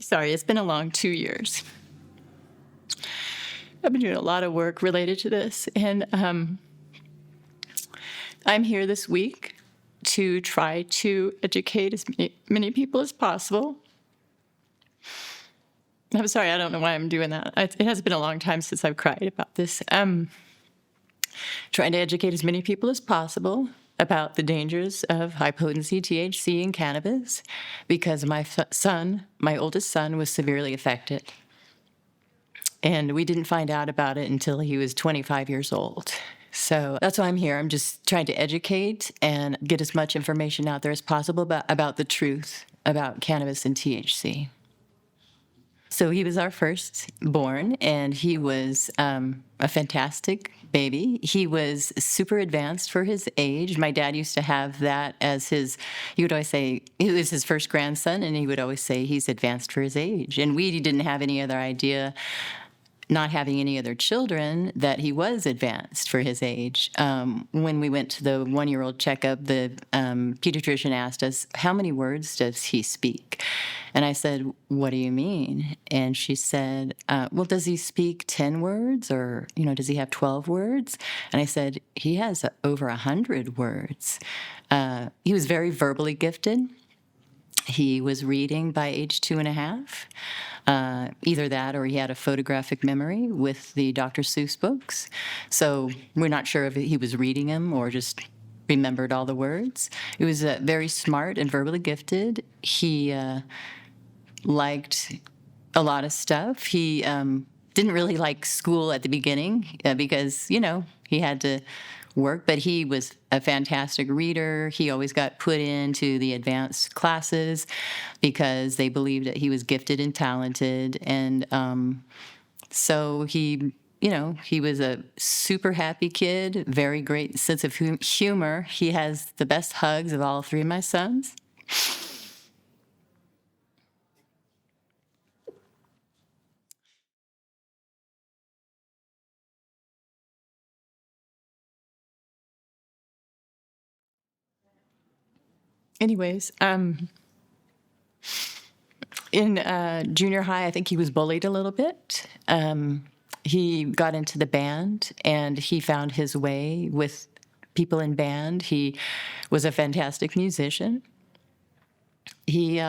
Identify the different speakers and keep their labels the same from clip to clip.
Speaker 1: Sorry, it's been a long 2 years. I've been doing a lot of work related to this, and I'm here this week to try to educate as many people as possible. I'm sorry, I don't know why I'm doing that. It has been a long time since I've cried about this. Trying to educate as many people as possible about the dangers of high-potency THC and cannabis, because my oldest son, was severely affected. And we didn't find out about it until he was 25 years old. So that's why I'm here. I'm just trying to educate and get as much information out there as possible about the truth about cannabis and THC. So he was our firstborn, and he was a fantastic baby. He was super advanced for his age. My dad used to have that as he would always say, he was his first grandson, and he would always say he's advanced for his age. And we didn't have any other idea, not having any other children, that he was advanced for his age. When we went to the one-year-old checkup, the pediatrician asked us, how many words does he speak? And I said, what do you mean? And she said, well, does he speak 10 words, or, does he have 12 words? And I said, he has over 100 words. He was very verbally gifted. He was reading by age 2.5. Either that or he had a photographic memory with the Dr. Seuss books. So we're not sure if he was reading them or just remembered all the words. He was very smart and verbally gifted. He liked a lot of stuff. He didn't really like school at the beginning because, he had to work, but he was a fantastic reader. He always got put into the advanced classes because they believed that he was gifted and talented. And so he was a super happy kid, very great sense of humor. He has the best hugs of all three of my sons. Anyways, in junior high, I think he was bullied a little bit. He got into the band, and he found his way with people in band. He was a fantastic musician. He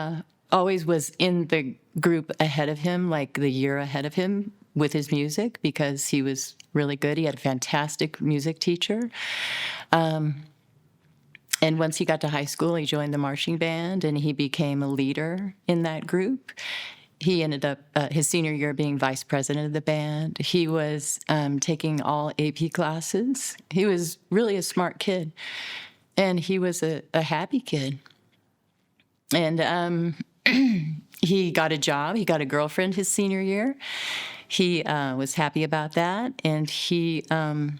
Speaker 1: always was in the group ahead of him, like the year ahead of him with his music, because he was really good. He had a fantastic music teacher. And once he got to high school, he joined the marching band, and he became a leader in that group. He ended up, his senior year, being vice president of the band. He was taking all AP classes. He was really a smart kid, and he was a happy kid. And he got a job. He got a girlfriend his senior year. He was happy about that, and he got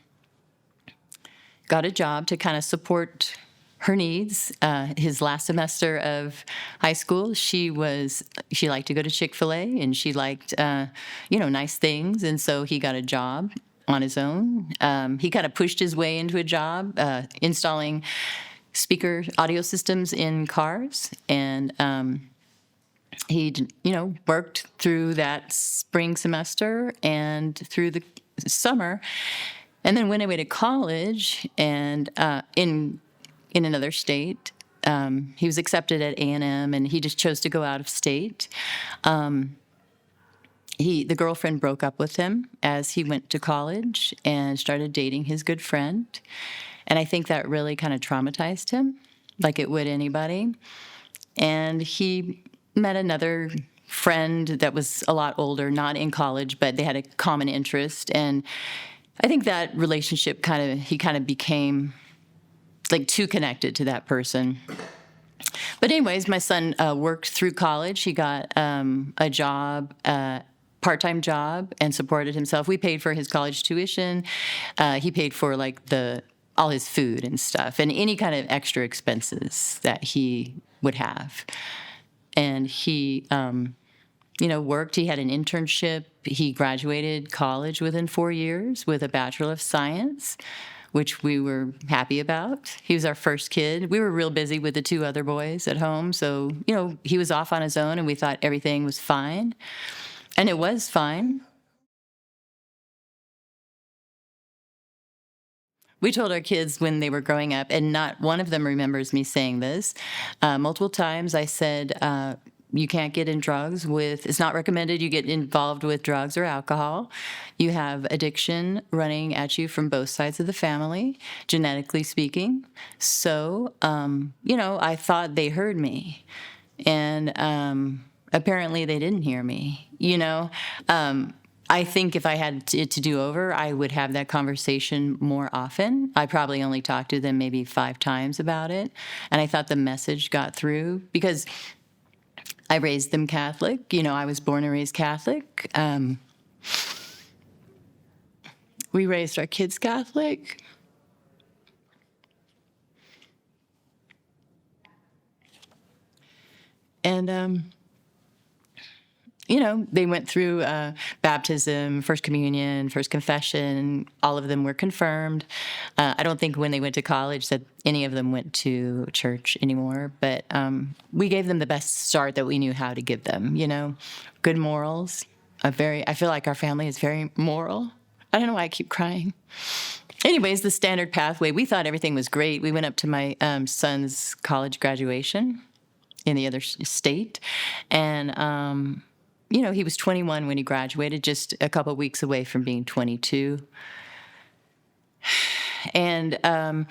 Speaker 1: a job to kind of support her needs. His last semester of high school, she liked to go to Chick-fil-A, and she liked, nice things. And so he got a job on his own. He kind of pushed his way into a job installing speaker audio systems in cars. And he, worked through that spring semester and through the summer, and then went away to college and in another state. He was accepted at A&M, and he just chose to go out of state. The girlfriend broke up with him as he went to college and started dating his good friend. And I think that really kind of traumatized him, like it would anybody. And he met another friend that was a lot older, not in college, but they had a common interest. And I think that relationship he kind of became like too connected to that person. But anyways, my son worked through college. He got a job, part-time job, and supported himself. We paid for his college tuition. He paid for all his food and stuff, and any kind of extra expenses that he would have. And he, worked. He had an internship. He graduated college within 4 years with a Bachelor of Science, which we were happy about. He was our first kid. We were real busy with the two other boys at home. So, he was off on his own, and we thought everything was fine. And it was fine. We told our kids when they were growing up, and not one of them remembers me saying this. Multiple times I said, you can't get in drugs it's not recommended you get involved with drugs or alcohol. You have addiction running at you from both sides of the family, genetically speaking. So, I thought they heard me. And apparently they didn't hear me, I think if I had it to do over, I would have that conversation more often. I probably only talked to them maybe 5 times about it. And I thought the message got through because I raised them Catholic. I was born and raised Catholic. We raised our kids Catholic. And, they went through baptism, First Communion, First Confession. All of them were confirmed. I don't think when they went to college that any of them went to church anymore. But we gave them the best start that we knew how to give them, good morals. I feel like our family is very moral. I don't know why I keep crying. Anyways, the standard pathway, we thought everything was great. We went up to my son's college graduation in the other state. And, he was 21 when he graduated, just a couple of weeks away from being 22. And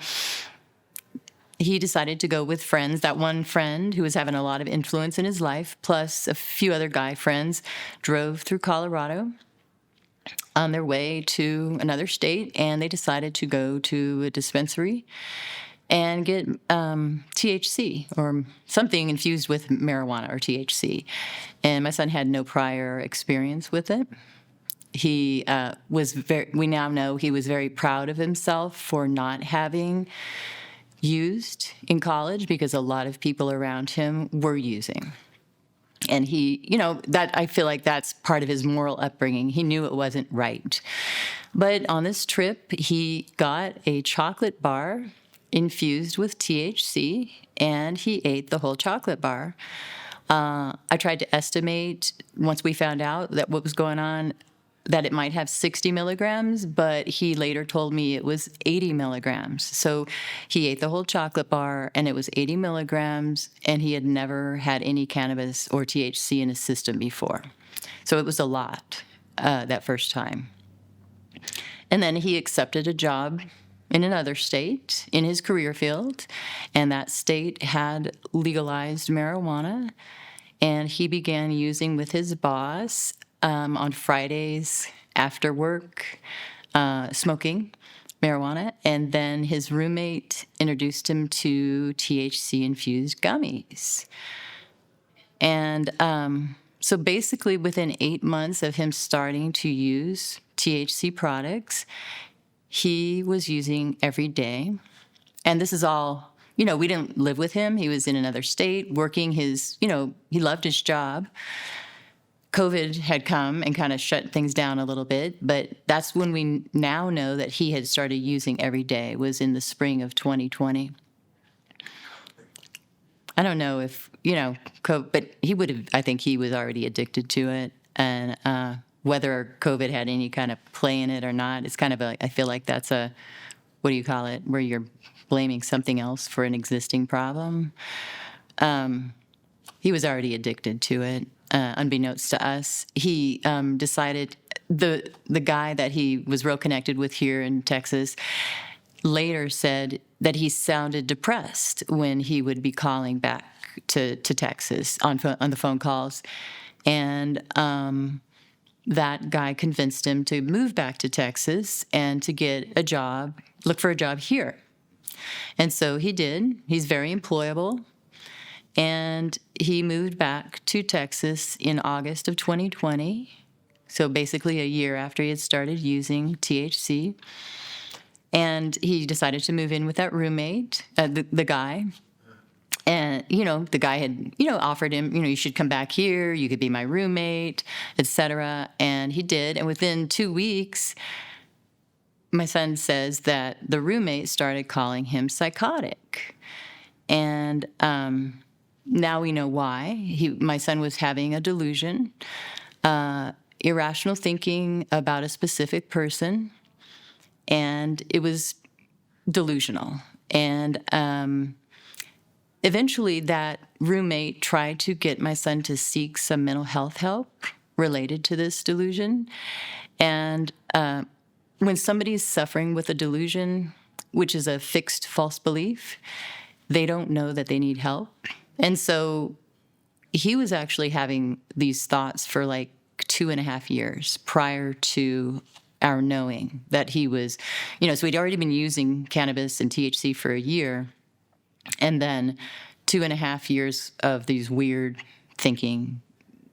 Speaker 1: he decided to go with friends. That one friend who was having a lot of influence in his life, plus a few other guy friends, drove through Colorado on their way to another state, and they decided to go to a dispensary and get THC or something infused with marijuana or THC. And my son had no prior experience with it. He we now know he was very proud of himself for not having used in college because a lot of people around him were using. And he, that I feel like that's part of his moral upbringing. He knew it wasn't right. But on this trip, he got a chocolate bar infused with THC, and he ate the whole chocolate bar. I tried to estimate, once we found out that what was going on, that it might have 60 milligrams, but he later told me it was 80 milligrams. So he ate the whole chocolate bar, and it was 80 milligrams, and he had never had any cannabis or THC in his system before. So it was a lot that first time. And then he accepted a job in another state in his career field, and that state had legalized marijuana, and he began using with his boss on Fridays after work, smoking marijuana, and then his roommate introduced him to THC-infused gummies. And so basically within 8 months of him starting to use THC products, he was using every day. And this is all, we didn't live with him. He was in another state working his, he loved his job. COVID had come and kind of shut things down a little bit, but that's when we now know that he had started using every day, was in the spring of 2020. I don't know if, but he would have, I think he was already addicted to it. And whether COVID had any kind of play in it or not, it's kind of I feel like that's what do you call it, where you're blaming something else for an existing problem. He was already addicted to it, unbeknownst to us. He decided, the guy that he was real connected with here in Texas later said that he sounded depressed when he would be calling back to Texas on the phone calls. And that guy convinced him to move back to Texas and to get a job, look for a job here. And so he did. He's very employable. And he moved back to Texas in August of 2020, so basically a year after he had started using THC. And he decided to move in with that roommate, the guy. And, the guy had, offered him, you should come back here, you could be my roommate, et cetera. And he did. And within 2 weeks, my son says that the roommate started calling him psychotic. And now we know why. My son was having a delusion, irrational thinking about a specific person, and it was delusional. And eventually that roommate tried to get my son to seek some mental health help related to this delusion. And when somebody's suffering with a delusion, which is a fixed false belief, they don't know that they need help. And so he was actually having these thoughts for like 2.5 years prior to our knowing that he was, so he'd already been using cannabis and THC for a year. And then 2.5 years of these weird thinking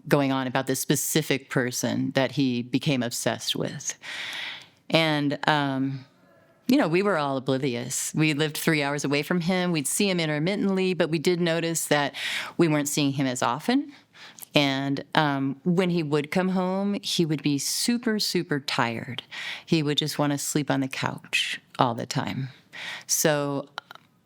Speaker 1: going on about this specific person that he became obsessed with. And, we were all oblivious. We lived 3 hours away from him. We'd see him intermittently, but we did notice that we weren't seeing him as often. And when he would come home, he would be super, super tired. He would just want to sleep on the couch all the time. So,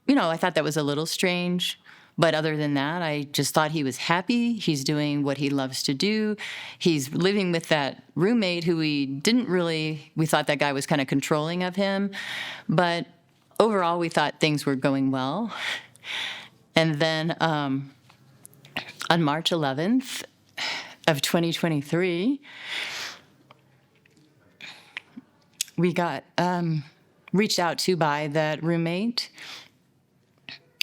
Speaker 1: I thought that was a little strange. But other than that, I just thought he was happy. He's doing what he loves to do. He's living with that roommate who we thought that guy was kind of controlling of him. But overall, we thought things were going well. And then on March 11th of 2023, we got reached out to by that roommate.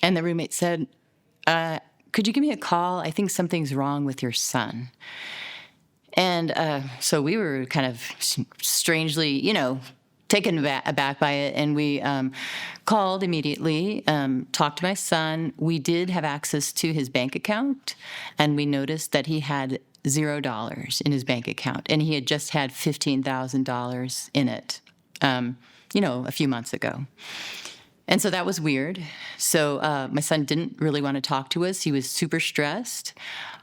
Speaker 1: And the roommate said, could you give me a call? I think something's wrong with your son. And so we were kind of strangely, taken aback by it. And we called immediately, talked to my son. We did have access to his bank account, and we noticed that he had $0 in his bank account. And he had just had $15,000 in it, a few months ago. And so that was weird. So my son didn't really want to talk to us. He was super stressed.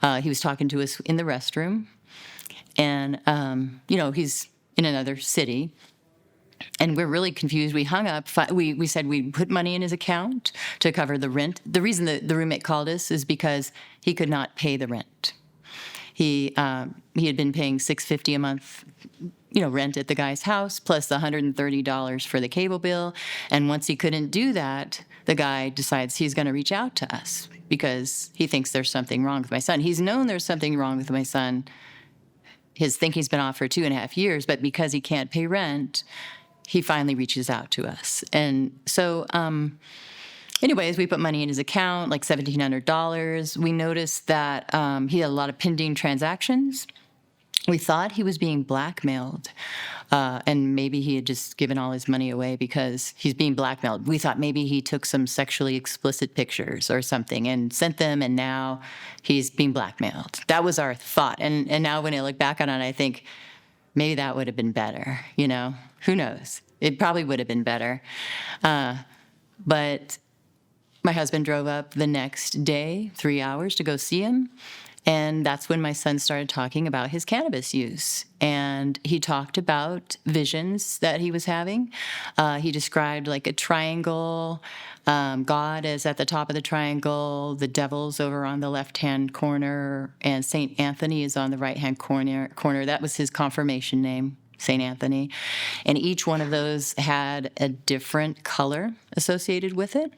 Speaker 1: He was talking to us in the restroom. And, he's in another city. And we're really confused. We hung up. We said we'd put money in his account to cover the rent. The reason that the roommate called us is because he could not pay the rent. He had been paying $650 a month rent at the guy's house, plus the $130 for the cable bill. And once he couldn't do that, the guy decides he's going to reach out to us because he thinks there's something wrong with my son. He's known there's something wrong with my son. His thinking's been off for 2.5 years, but because he can't pay rent, he finally reaches out to us. And so, anyways, we put money in his account, like $1,700. We noticed that he had a lot of pending transactions. We thought he was being blackmailed, and maybe he had just given all his money away because he's being blackmailed. We thought maybe he took some sexually explicit pictures or something and sent them, and now he's being blackmailed. That was our thought. And now when I look back on it, I think maybe that would have been better, Who knows? It probably would have been better. But my husband drove up the next day, 3 hours, to go see him. And that's when my son started talking about his cannabis use. And he talked about visions that he was having. He described like a triangle. God is at the top of the triangle. The devil's over on the left-hand corner. And St. Anthony is on the right-hand corner. That was his confirmation name, St. Anthony. And each one of those had a different color associated with it.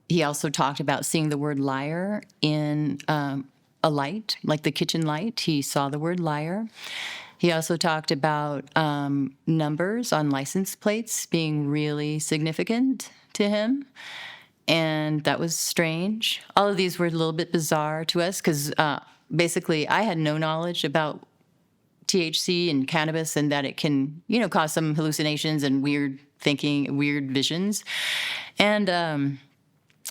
Speaker 1: He also talked about seeing the word liar in a light, like the kitchen light. He saw the word liar. He also talked about numbers on license plates being really significant to him. And that was strange. All of these were a little bit bizarre to us because basically I had no knowledge about THC and cannabis and that it can, cause some hallucinations and weird thinking, weird visions. And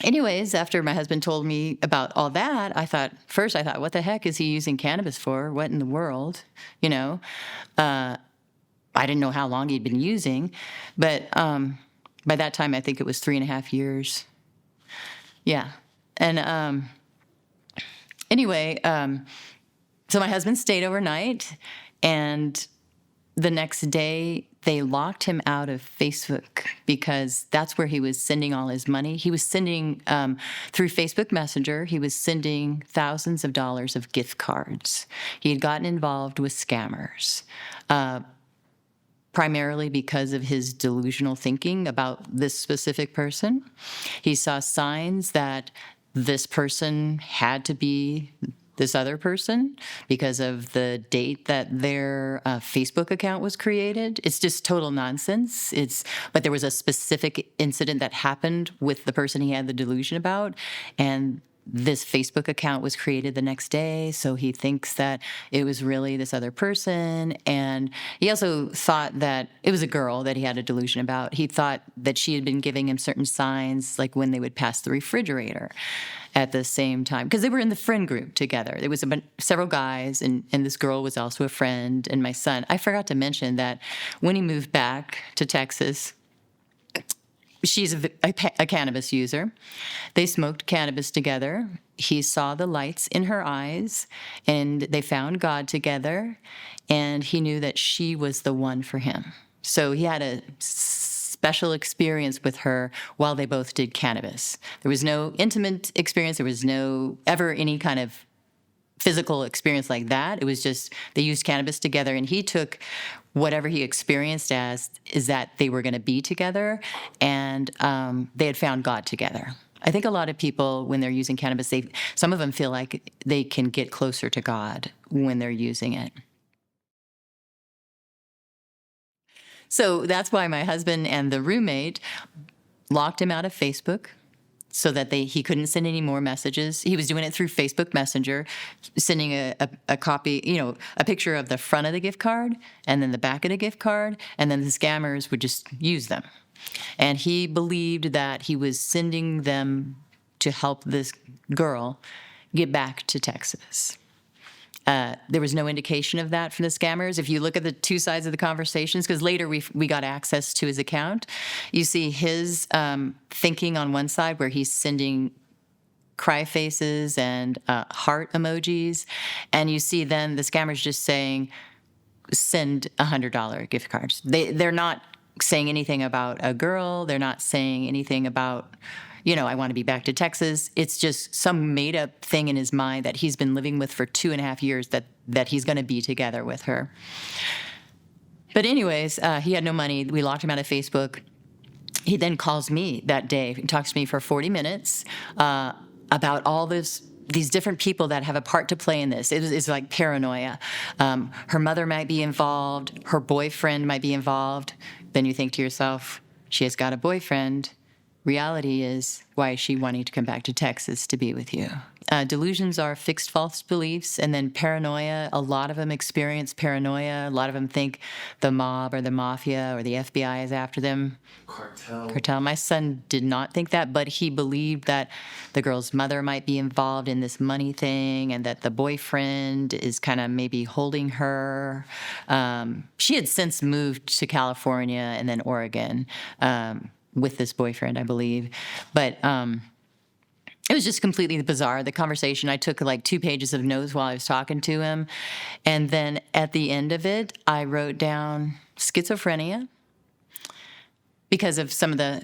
Speaker 1: anyways, after my husband told me about all that, I thought, what the heck is he using cannabis for? What in the world? I didn't know how long he'd been using, but by that time, I think it was 3.5 years. Yeah. And anyway, so my husband stayed overnight, and the next day, they locked him out of Facebook because that's where he was sending all his money. He was sending, through Facebook Messenger, he was sending thousands of dollars of gift cards. He had gotten involved with scammers, primarily because of his delusional thinking about this specific person. He saw signs that this person had to be this other person because of the date that their Facebook account was created. It's just total nonsense. But there was a specific incident that happened with the person he had the delusion about, and this Facebook account was created the next day, so he thinks that it was really this other person. And he also thought that it was a girl that he had a delusion about. He thought that she had been giving him certain signs, like when they would pass the refrigerator at the same time, because they were in the friend group together. There was several guys, and this girl was also a friend, and my son. I forgot to mention that when he moved back to Texas, she's a cannabis user. They smoked cannabis together. He saw the lights in her eyes, and they found God together, and he knew that she was the one for him. So he had a special experience with her while they both did cannabis. There was no intimate experience. There was no ever any kind of physical experience like that. It was just they used cannabis together, and he took whatever he experienced as is that they were going to be together, and they had found God together. I think a lot of people, when they're using cannabis, some of them feel like they can get closer to God when they're using it. So that's why my husband and the roommate locked him out of Facebook so that he couldn't send any more messages. He was doing it through Facebook Messenger, sending a copy, a picture of the front of the gift card and then the back of the gift card, and then the scammers would just use them. And he believed that he was sending them to help this girl get back to Texas. There was no indication of that from the scammers. If you look at the two sides of the conversations, because later we got access to his account, you see his thinking on one side where he's sending cry faces and heart emojis, and you see then the scammers just saying, send $100 gift cards. They're not saying anything about a girl. They're not saying anything about, I want to be back to Texas. It's just some made-up thing in his mind that he's been living with for 2.5 years that he's going to be together with her. But anyways, he had no money. We locked him out of Facebook. He then calls me that day and talks to me for 40 minutes about all these different people that have a part to play in this. It's like paranoia. Her mother might be involved. Her boyfriend might be involved. Then you think to yourself, she has got a boyfriend. Reality is, why is she wanting to come back to Texas to be with you? Delusions are fixed false beliefs, and then paranoia. A lot of them experience paranoia. A lot of them think the mob or the mafia or the FBI is after them. Cartel. My son did not think that, but he believed that the girl's mother might be involved in this money thing and that the boyfriend is kind of maybe holding her. She had since moved to California and then Oregon with this boyfriend, I believe. But it was just completely bizarre, the conversation. I took like 2 pages of notes while I was talking to him. And then at the end of it, I wrote down schizophrenia because of some of the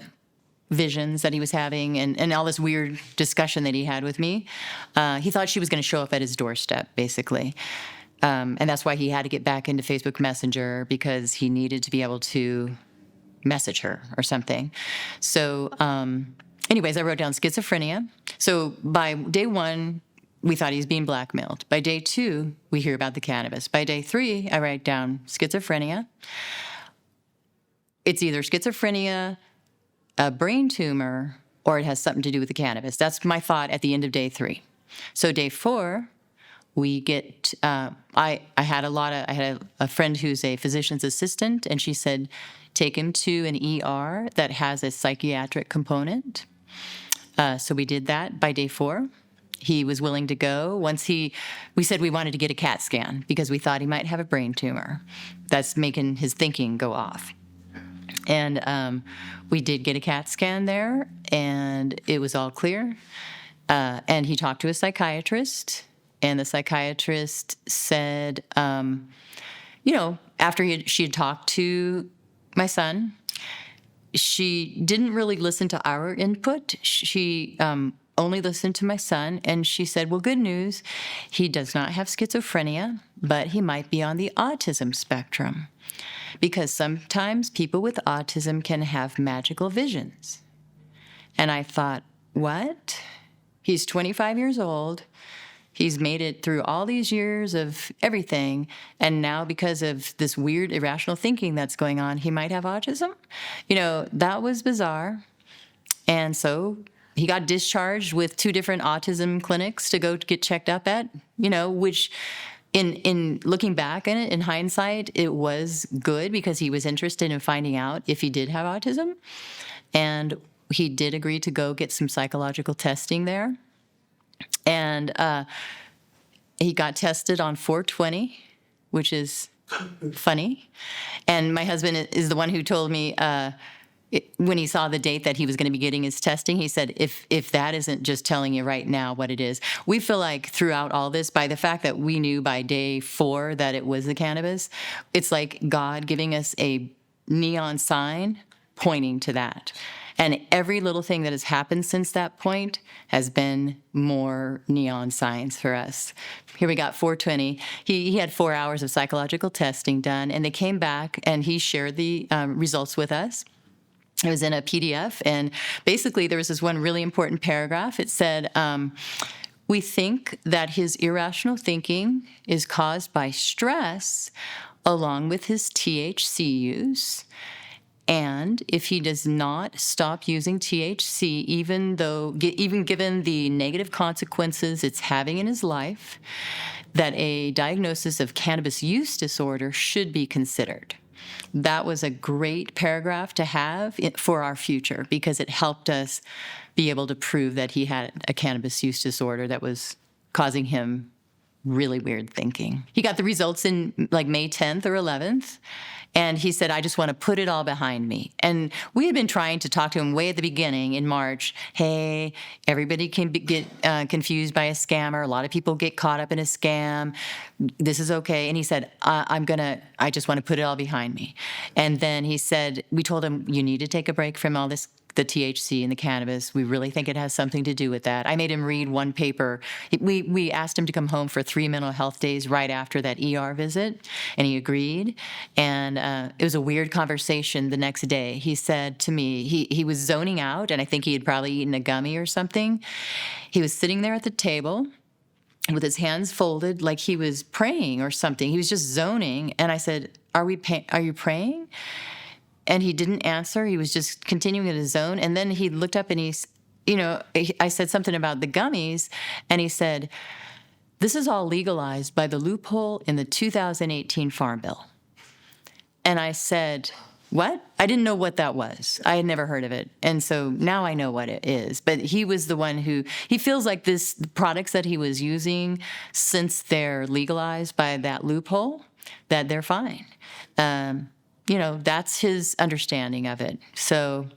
Speaker 1: visions that he was having and all this weird discussion that he had with me. He thought she was going to show up at his doorstep, basically. And that's why he had to get back into Facebook Messenger, because he needed to be able to message her or something. So anyways, I wrote down schizophrenia. So by day 1, we thought he was being blackmailed. By day 2, we hear about the cannabis. By day 3, I write down schizophrenia. It's either schizophrenia, a brain tumor, or it has something to do with the cannabis. That's my thought at the end of day 3. So day 4, we get, I had a friend who's a physician's assistant, and she said, take him to an ER that has a psychiatric component. So we did that by day 4. He was willing to go. We said we wanted to get a CAT scan because we thought he might have a brain tumor. That's making his thinking go off. And we did get a CAT scan there, and it was all clear. And he talked to a psychiatrist, and the psychiatrist said, after she had talked to my son. She didn't really listen to our input. She only listened to my son, and she said, well, good news. He does not have schizophrenia, but he might be on the autism spectrum, because sometimes people with autism can have magical visions. And I thought, what? He's 25 years old. He's made it through all these years of everything, and now because of this weird irrational thinking that's going on, he might have autism? That was bizarre. And so he got discharged with 2 different autism clinics to go get checked up at, which in looking back on it, in hindsight, it was good because he was interested in finding out if he did have autism. And he did agree to go get some psychological testing there. And he got tested on 4/20, which is funny. And my husband is the one who told me when he saw the date that he was going to be getting his testing, he said, if that isn't just telling you right now what it is. We feel like throughout all this, by the fact that we knew by day 4 that it was the cannabis, it's like God giving us a neon sign pointing to that. And every little thing that has happened since that point has been more neon signs for us. Here we got 4/20. He had 4 hours of psychological testing done, and they came back, and he shared the results with us. It was in a PDF, and basically there was this one really important paragraph. It said, we think that his irrational thinking is caused by stress along with his THC use. And if he does not stop using THC, even given the negative consequences it's having in his life, that a diagnosis of cannabis use disorder should be considered. That was a great paragraph to have for our future, because it helped us be able to prove that he had a cannabis use disorder that was causing him really weird thinking. He got the results in like May 10th or 11th. And he said, I just want to put it all behind me. And we had been trying to talk to him way at the beginning in March. Hey, everybody can get confused by a scammer. A lot of people get caught up in a scam. This is okay. And he said, I just want to put it all behind me. And then he said, we told him, you need to take a break from all this, the THC and the cannabis. We really think it has something to do with that. I made him read one paper. We asked him to come home for 3 mental health days right after that ER visit, and he agreed. And it was a weird conversation the next day. He said to me, he was zoning out, and I think he had probably eaten a gummy or something. He was sitting there at the table with his hands folded like he was praying or something. He was just zoning. And I said, are you praying? And he didn't answer. He was just continuing in his zone. And then he looked up and I said something about the gummies, and he said, this is all legalized by the loophole in the 2018 Farm Bill. And I said, what? I didn't know what that was. I had never heard of it. And so now I know what it is. But he was the one he feels like the products that he was using, since they're legalized by that loophole, that they're fine. That's his understanding of it. So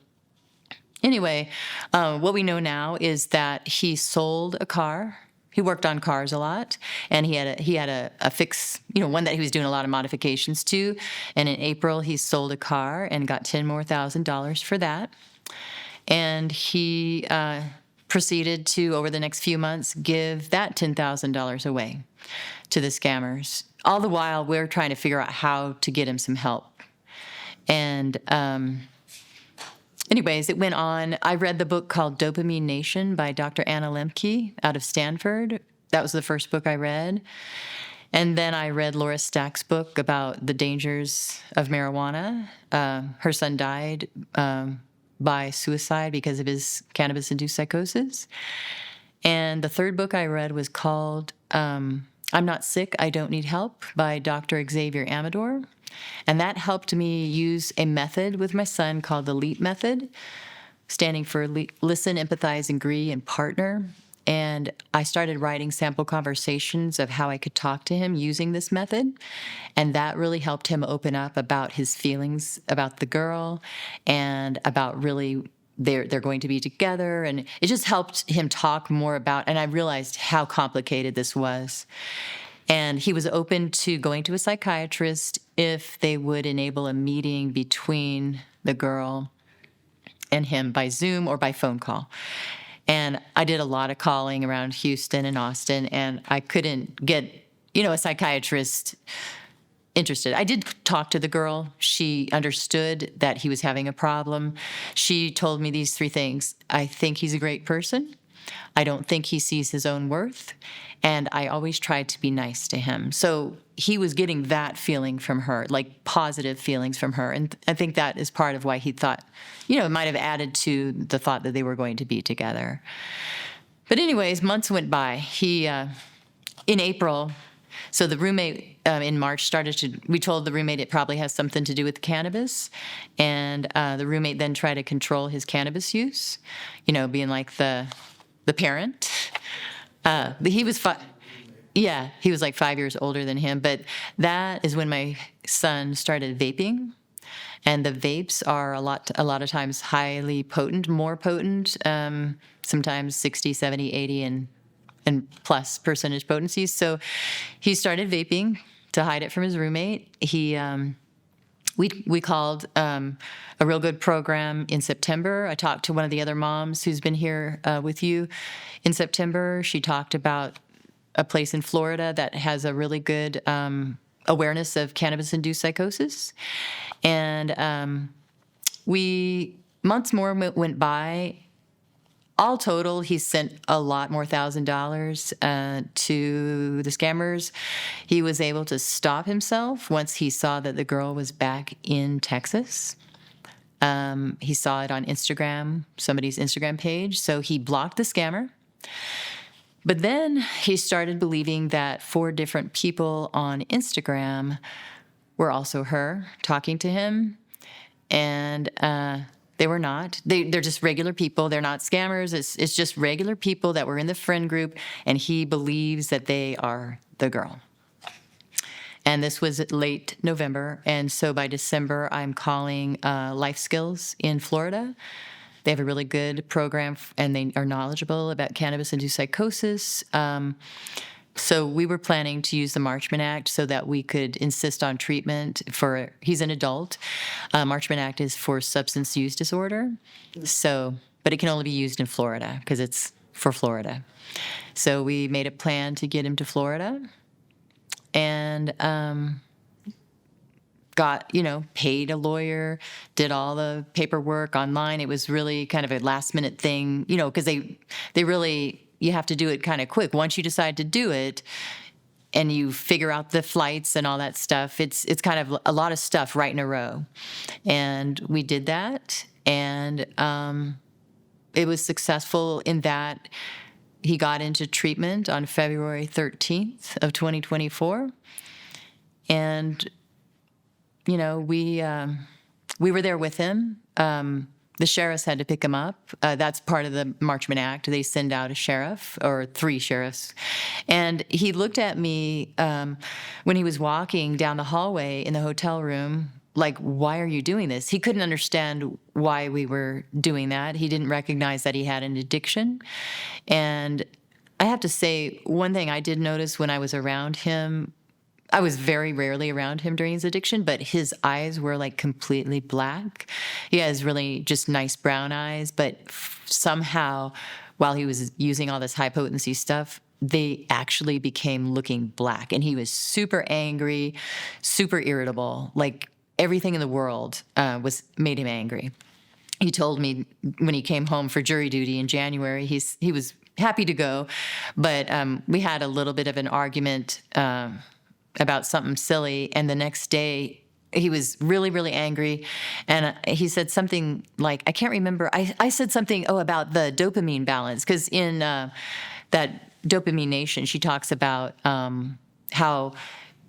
Speaker 1: anyway, what we know now is that he sold a car. He worked on cars a lot, and he had a fix, one that he was doing a lot of modifications to. And in April, he sold a car and got $10,000 more for that. And he proceeded to, over the next few months, give that $10,000 away to the scammers. All the while, we're trying to figure out how to get him some help. And anyways, it went on. I read the book called Dopamine Nation by Dr. Anna Lemke out of Stanford. That was the first book I read. And then I read Laura Stack's book about the dangers of marijuana. Her son died by suicide because of his cannabis-induced psychosis. And the third book I read was called I'm Not Sick, I Don't Need Help by Dr. Xavier Amador. And that helped me use a method with my son called the LEAP method, standing for listen, empathize, agree, and partner. And I started writing sample conversations of how I could talk to him using this method. And that really helped him open up about his feelings about the girl and about really they're going to be together. And it just helped him talk more about, and I realized how complicated this was. And he was open to going to a psychiatrist if they would enable a meeting between the girl and him by Zoom or by phone call. And I did a lot of calling around Houston and Austin, and I couldn't get, a psychiatrist interested. I did talk to the girl. She understood that he was having a problem. She told me these three things. I think he's a great person. I don't think he sees his own worth. And I always tried to be nice to him. So he was getting that feeling from her, like positive feelings from her. And I think that is part of why he thought, it might have added to the thought that they were going to be together. But anyways, months went by. He, in April, so the roommate in March we told the roommate it probably has something to do with cannabis. And the roommate then tried to control his cannabis use, being like the parent. He was he was like 5 years older than him. But that is when my son started vaping. And the vapes are a lot of times highly potent, more potent, sometimes 60, 70, 80, and plus percentage potencies. So he started vaping to hide it from his roommate. We called a real good program in September. I talked to one of the other moms who's been here with you in September. She talked about a place in Florida that has a really good awareness of cannabis-induced psychosis. And months more went by. All total, he sent a lot more $1,000 to the scammers. He was able to stop himself once he saw that the girl was back in Texas. He saw it on Instagram, somebody's Instagram page, so he blocked the scammer. But then he started believing that 4 different people on Instagram were also her talking to him, and they were not. They're just regular people. They're not scammers. It's just regular people that were in the friend group, and he believes that they are the girl. And this was late November, and so by December, I'm calling Life Skills in Florida. They have a really good program, and they are knowledgeable about cannabis-induced psychosis. So we were planning to use the Marchman Act so that we could insist on treatment he's an adult. Marchman Act is for substance use disorder. So, but it can only be used in Florida because it's for Florida. So we made a plan to get him to Florida and paid a lawyer, did all the paperwork online. It was really kind of a last minute thing, because they really, you have to do it kind of quick. Once you decide to do it and you figure out the flights and all that stuff, it's kind of a lot of stuff right in a row. And we did that, and it was successful in that he got into treatment on February 13th of 2024. And, we were there with him. The sheriffs had to pick him up. That's part of the Marchman Act. They send out a sheriff or 3 sheriffs. And he looked at me when he was walking down the hallway in the hotel room, like, why are you doing this? He couldn't understand why we were doing that. He didn't recognize that he had an addiction. And I have to say, one thing I did notice when I was around him, I was very rarely around him during his addiction, but his eyes were like completely black. He has really just nice brown eyes, but somehow while he was using all this high potency stuff, they actually became looking black. And he was super angry, super irritable, like everything in the world made him angry. He told me when he came home for jury duty in January, he was happy to go, but we had a little bit of an argument about something silly, and the next day he was really, really angry, and he said something like, I can't remember, I said something, about the dopamine balance, because in that Dopamine Nation, she talks about how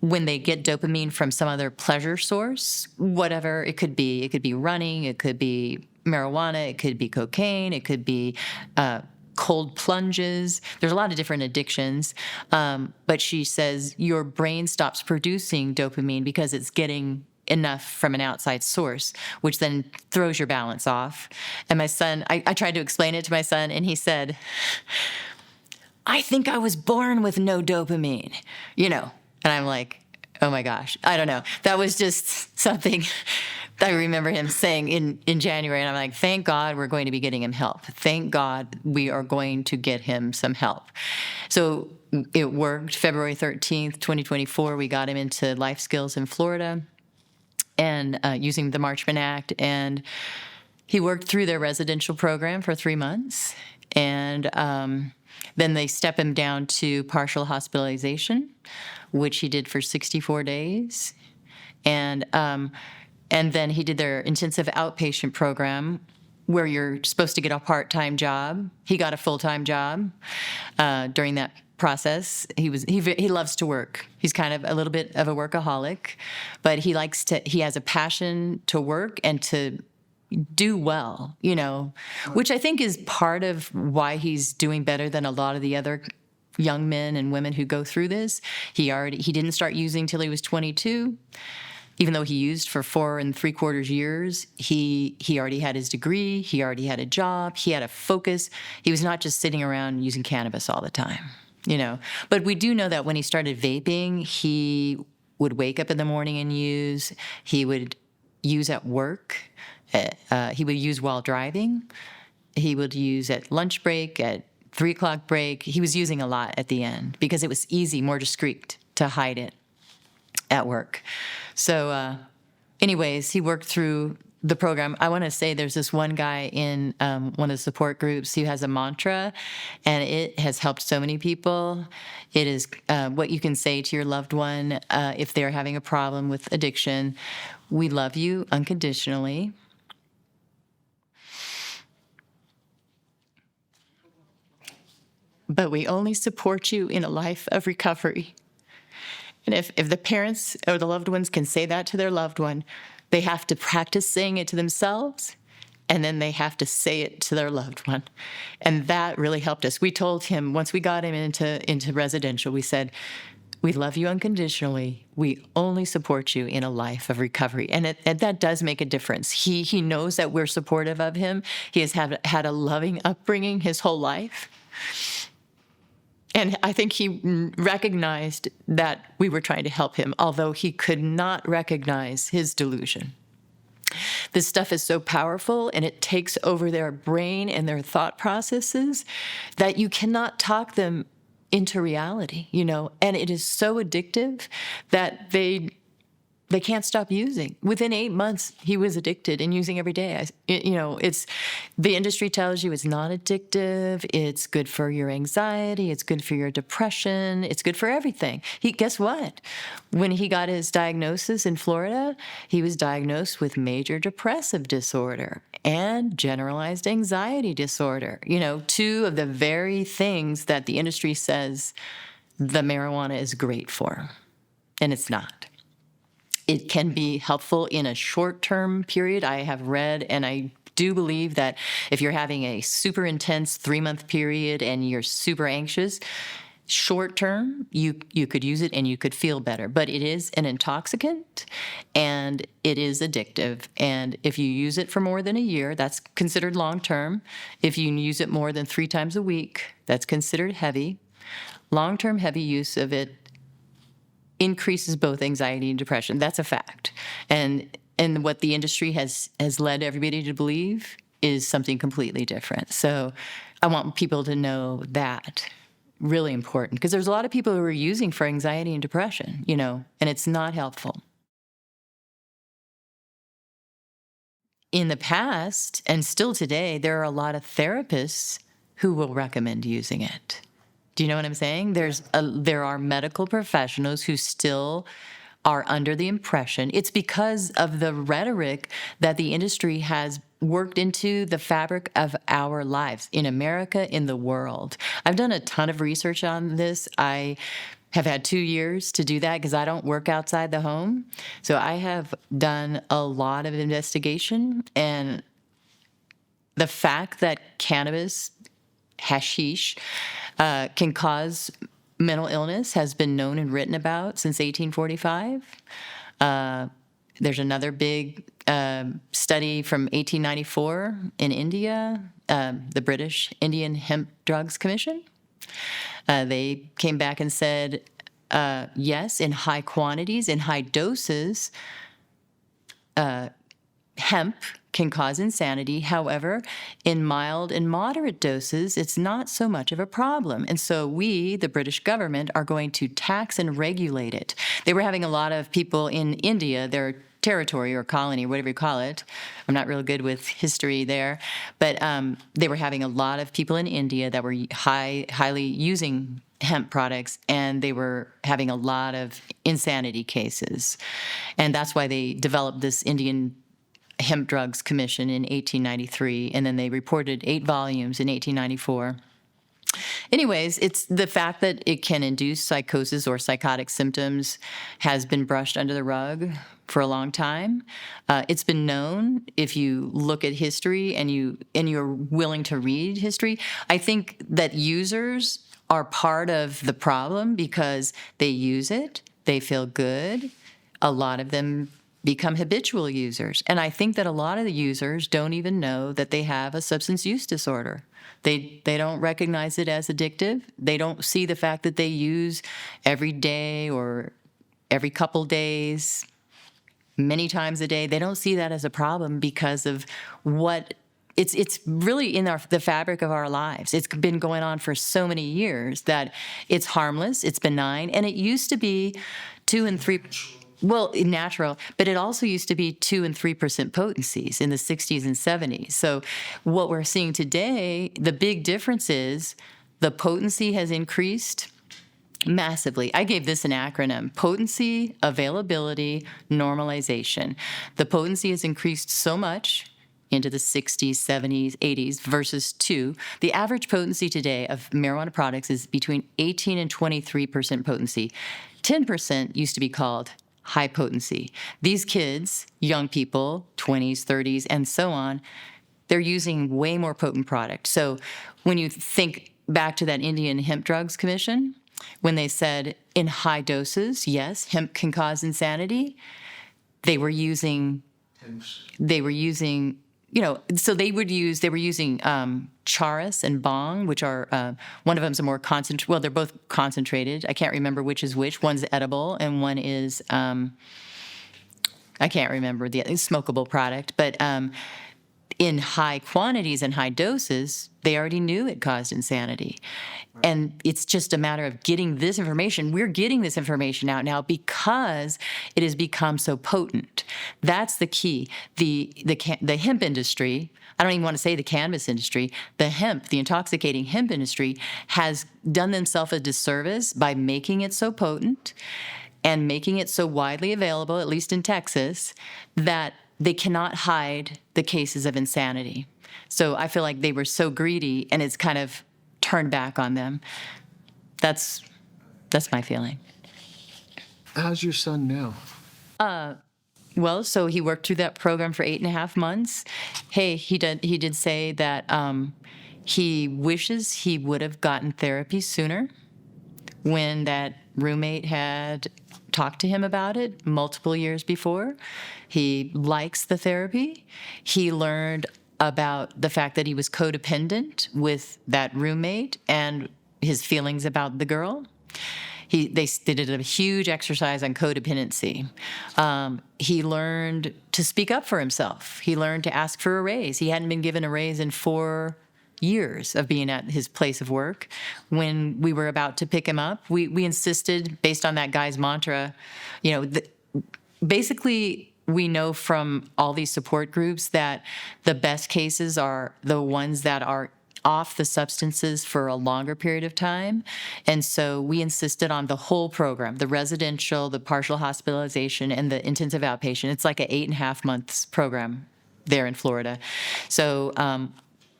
Speaker 1: when they get dopamine from some other pleasure source, whatever it could be running, it could be marijuana, it could be cocaine, it could be cold plunges. There's a lot of different addictions. But she says your brain stops producing dopamine because it's getting enough from an outside source, which then throws your balance off. And my son, I tried to explain it to my son, and he said, I think I was born with no dopamine, you know. And I'm like, oh my gosh, I don't know. That was just something I remember him saying in January. And I'm like, thank God we're going to be getting him help. Thank God we are going to get him some help. So it worked. February 13th, 2024, we got him into Life Skills in Florida and using the Marchman Act. And he worked through their residential program for 3 months. And then they step him down to partial hospitalization, which he did for 64 days. And then he did their intensive outpatient program where you're supposed to get a part-time job. He got a full-time job during that process. He loves to work. He's kind of a little bit of a workaholic, but he has a passion to work and to do well, you know, which I think is part of why he's doing better than a lot of the other young men and women who go through this. He didn't start using till he was 22. Even though he used for 4 3/4 years, he already had his degree, he already had a job, he had a focus. He was not just sitting around using cannabis all the time, you know. But we do know that when he started vaping, he would wake up in the morning and use. He would use at work. He would use while driving. He would use at lunch break, at 3 o'clock break. He was using a lot at the end because it was easy, more discreet to hide it at work. So anyways, he worked through the program. I want to say there's this one guy in one of the support groups who has a mantra, and it has helped so many people. It is what you can say to your loved one if they're having a problem with addiction. We love you unconditionally. But we only support you in a life of recovery. And if the parents or the loved ones can say that to their loved one, they have to practice saying it to themselves, and then they have to say it to their loved one. And that really helped us. We told him, once we got him into residential, we said, we love you unconditionally. We only support you in a life of recovery. And that does make a difference. He knows that we're supportive of him. He has had a loving upbringing his whole life. And I think he recognized that we were trying to help him, although he could not recognize his delusion. This stuff is so powerful, and it takes over their brain and their thought processes that you cannot talk them into reality, you know. And it is so addictive that they can't stop using. Within 8 months, he was addicted and using every day. It's the industry tells you it's not addictive. It's good for your anxiety. It's good for your depression. It's good for everything. Guess what? When he got his diagnosis in Florida, he was diagnosed with major depressive disorder and generalized anxiety disorder. You know, 2 of the very things that the industry says the marijuana is great for, and it's not. It can be helpful in a short-term period. I have read, and I do believe that if you're having a super intense 3-month period and you're super anxious, short-term, you could use it and you could feel better. But it is an intoxicant, and it is addictive. And if you use it for more than a year, that's considered long-term. If you use it more than 3 times a week, that's considered heavy. Long-term heavy use of it increases both anxiety and depression. That's a fact. And what the industry has led everybody to believe is something completely different. So I want people to know that. Really important. Because there's a lot of people who are using for anxiety and depression, you know, and it's not helpful. In the past, and still today, there are a lot of therapists who will recommend using it. Do you know what I'm saying? There are medical professionals who still are under the impression. It's because of the rhetoric that the industry has worked into the fabric of our lives in America, in the world. I've done a ton of research on this. I have had 2 years to do that because I don't work outside the home. So I have done a lot of investigation, and the fact that cannabis, hashish, can cause mental illness has been known and written about since 1845. There's another big study from 1894 in India, the British Indian Hemp Drugs Commission. They came back and said, yes, in high quantities, in high doses, hemp can cause insanity. However, in mild and moderate doses, it's not so much of a problem. And so we, the British government, are going to tax and regulate it. They were having a lot of people in India, their territory or colony, whatever you call it. I'm not real good with history there. But they were having a lot of people in India that were highly using hemp products, and they were having a lot of insanity cases. And that's why they developed this Indian Hemp Drugs Commission in 1893, and then they reported 8 volumes in 1894. Anyways, it's the fact that it can induce psychosis or psychotic symptoms has been brushed under the rug for a long time. It's been known, if you look at history and you're willing to read history, I think that users are part of the problem because they use it, they feel good. A lot of them become habitual users. And I think that a lot of the users don't even know that they have a substance use disorder. They don't recognize it as addictive. They don't see the fact that they use every day or every couple days, many times a day. They don't see that as a problem because of what it's really in the fabric of our lives. It's been going on for so many years that it's harmless, it's benign, and it used to be 2 and 3. Well, natural, but it also used to be 2 and 3% potencies in the 60s and 70s. So what we're seeing today, the big difference is the potency has increased massively. I gave this an acronym: potency, availability, normalization. The potency has increased so much into the 60s, 70s, 80s versus 2. The average potency today of marijuana products is between 18 and 23% potency. 10% used to be called high potency. These kids, young people, 20s, 30s, and so on, they're using way more potent product. So when you think back to that Indian Hemp Drugs Commission, when they said in high doses, yes, hemp can cause insanity, they were using, so they were using charas and bong, which are, one of them's a more concentrated, well, they're both concentrated. I can't remember which is which. One's edible and one is, I can't remember the smokable product. But in high quantities and high doses, they already knew it caused insanity. Right. And it's just a matter of getting this information. We're getting this information out now because it has become so potent. That's the key. The hemp industry, I don't even want to say the cannabis industry, the intoxicating hemp industry has done themselves a disservice by making it so potent and making it so widely available, at least in Texas, that they cannot hide the cases of insanity. So I feel like they were so greedy, and it's kind of turned back on them. That's my feeling.
Speaker 2: How's your son now?
Speaker 1: Well, so he worked through that program for 8.5 months. Hey, he did say that he wishes he would have gotten therapy sooner when that roommate had talked to him about it multiple years before. He likes the therapy. He learned about the fact that he was codependent with that roommate and his feelings about the girl. They did a huge exercise on codependency. He learned to speak up for himself. He learned to ask for a raise. He hadn't been given a raise in 4 years of being at his place of work. When we were about to pick him up, we insisted, based on that guy's mantra, basically we know from all these support groups that the best cases are the ones that are off the substances for a longer period of time. And so we insisted on the whole program, the residential, the partial hospitalization, and the intensive outpatient. It's like an 8.5 months program there in Florida. So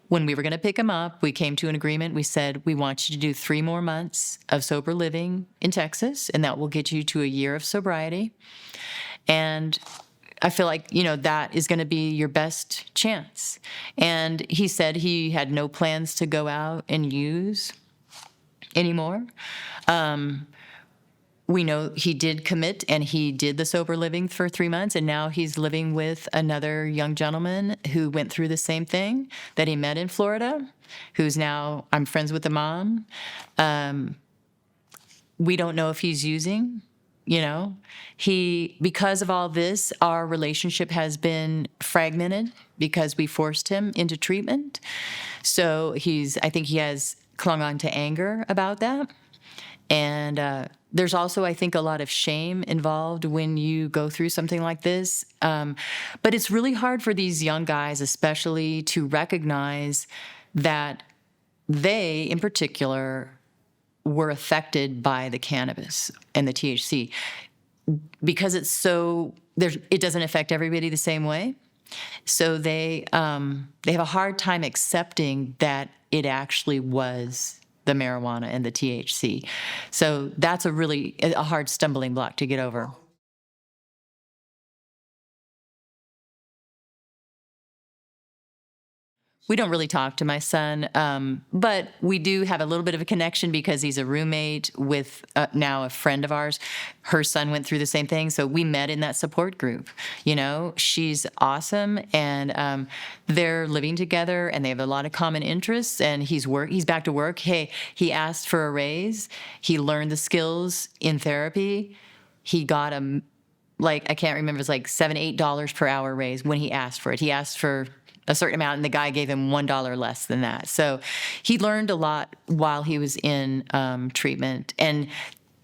Speaker 1: when we were going to pick him up, we came to an agreement. We said, we want you to do 3 more months of sober living in Texas, and that will get you to a year of sobriety. And I feel like, that is going to be your best chance. And he said he had no plans to go out and use anymore. we know he did commit, and he did the sober living for 3 months, and now he's living with another young gentleman who went through the same thing that he met in Florida, who's now, I'm friends with the mom. We don't know if he's using, because of all this, our relationship has been fragmented because we forced him into treatment. So I think he has clung on to anger about that. And there's also, I think, a lot of shame involved when you go through something like this. But it's really hard for these young guys, especially, to recognize that they, in particular, were affected by the cannabis and the THC because it doesn't affect everybody the same way. So they have a hard time accepting that it actually was the marijuana and the THC. So that's a hard stumbling block to get over. We don't really talk to my son, but we do have a little bit of a connection because he's a roommate with now a friend of ours. Her son went through the same thing, so we met in that support group. She's awesome, and they're living together, and they have a lot of common interests. And he's back to work. Hey, he asked for a raise. He learned the skills in therapy. He got I can't remember, it was like $7, $8 per hour raise when he asked for it. He asked for a certain amount, and the guy gave him $1 less than that. So he learned a lot while he was in treatment. And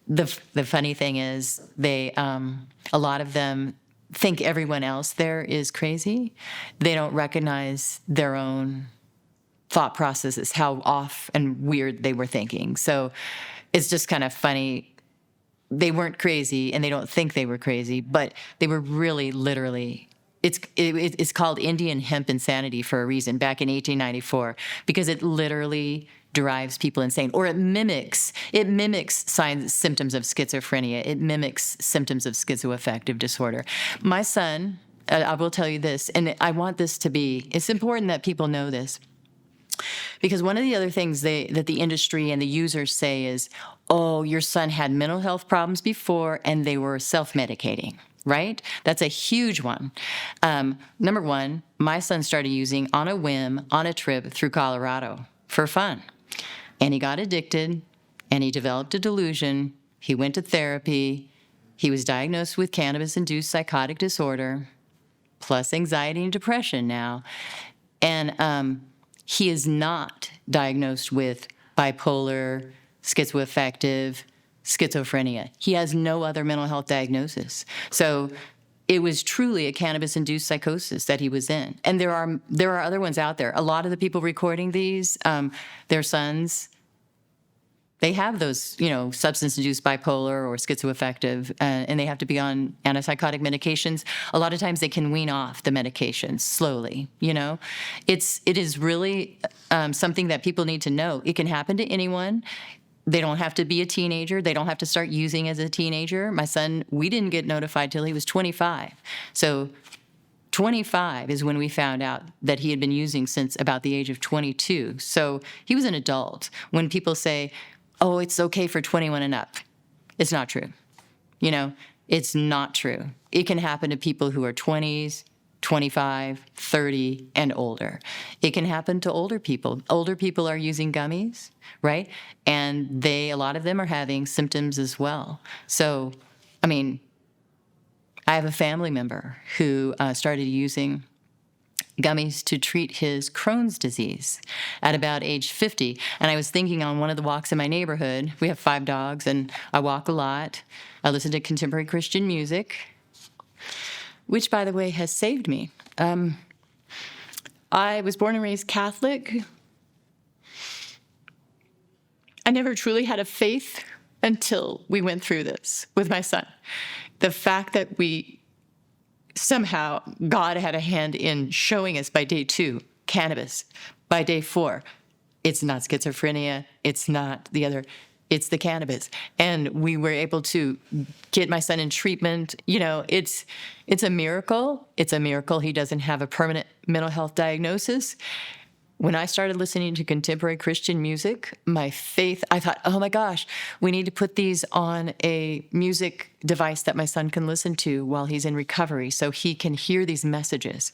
Speaker 1: the funny thing is, a lot of them think everyone else there is crazy. They don't recognize their own thought processes, how off and weird they were thinking. So it's just kind of funny. They weren't crazy, and they don't think they were crazy, but they were really, literally. It's called Indian hemp insanity for a reason, back in 1894, because it literally drives people insane, or it mimics symptoms of schizophrenia. It mimics symptoms of schizoaffective disorder. My son, I will tell you this, and I want it's important that people know this, because one of the other things that the industry and the users say is, oh, your son had mental health problems before and they were self-medicating. Right? That's a huge one. Number one, my son started using on a whim, on a trip through Colorado for fun. And he got addicted, and he developed a delusion. He went to therapy. He was diagnosed with cannabis-induced psychotic disorder, plus anxiety and depression now. And he is not diagnosed with bipolar, schizoaffective, schizophrenia. He has no other mental health diagnosis. So it was truly a cannabis-induced psychosis that he was in. And there are other ones out there. A lot of the people recording these, their sons, they have those, substance-induced bipolar or schizoaffective, and they have to be on antipsychotic medications. A lot of times they can wean off the medications slowly, It is really something that people need to know. It can happen to anyone. They don't have to be a teenager. They don't have to start using as a teenager. My son, we didn't get notified till he was 25. So 25 is when we found out that he had been using since about the age of 22. So he was an adult. When people say, oh, it's okay for 21 and up, it's not true. It's not true. It can happen to people who are 20s, 25, 30, and older. It can happen to older people. Older people are using gummies, right? And a lot of them are having symptoms as well. So, I have a family member who started using gummies to treat his Crohn's disease at about age 50. And I was thinking, on one of the walks in my neighborhood, we have 5 dogs, and I walk a lot. I listen to contemporary Christian music, which, by the way, has saved me. I was born and raised Catholic. I never truly had a faith until we went through this with my son. The fact that somehow God had a hand in showing us by day 2, cannabis. By day 4, it's not schizophrenia, it's not the other, it's the cannabis. And we were able to get my son in treatment. It's a miracle. It's a miracle he doesn't have a permanent mental health diagnosis. when I started listening to contemporary Christian music, my faith, I thought, oh my gosh, we need to put these on a music device that my son can listen to while he's in recovery so he can hear these messages.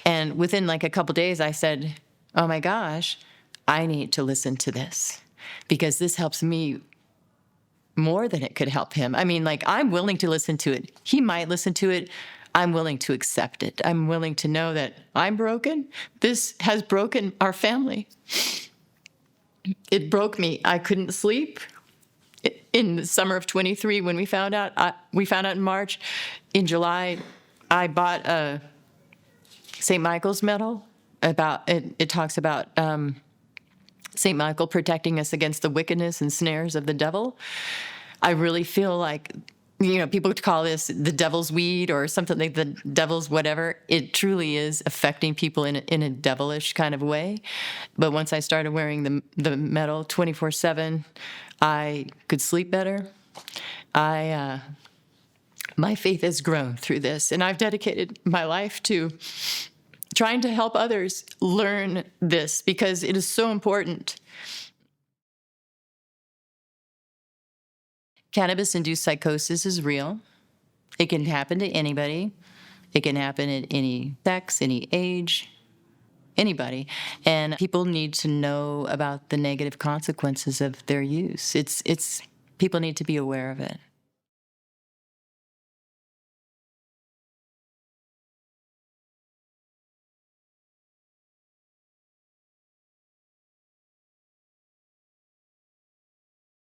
Speaker 1: And within like a couple days, I said, oh my gosh, I need to listen to this because this helps me more than it could help him. I mean, like, I'm willing to listen to it. He might listen to it. I'm willing to accept it. I'm willing to know that I'm broken. This has broken our family. It broke me. I couldn't sleep. In the summer of 23, when we found out in March. In July, I bought a St. Michael's medal. It talks about St. Michael protecting us against the wickedness and snares of the devil. I really feel like, people call this the devil's weed or something like the devil's whatever. It truly is affecting people in a devilish kind of way. But once I started wearing the medal 24/7, I could sleep better. My faith has grown through this, and I've dedicated my life to trying to help others learn this because it is so important. Cannabis-induced psychosis is real. It can happen to anybody. It can happen at any sex, any age, anybody. And people need to know about the negative consequences of their use. People need to be aware of it.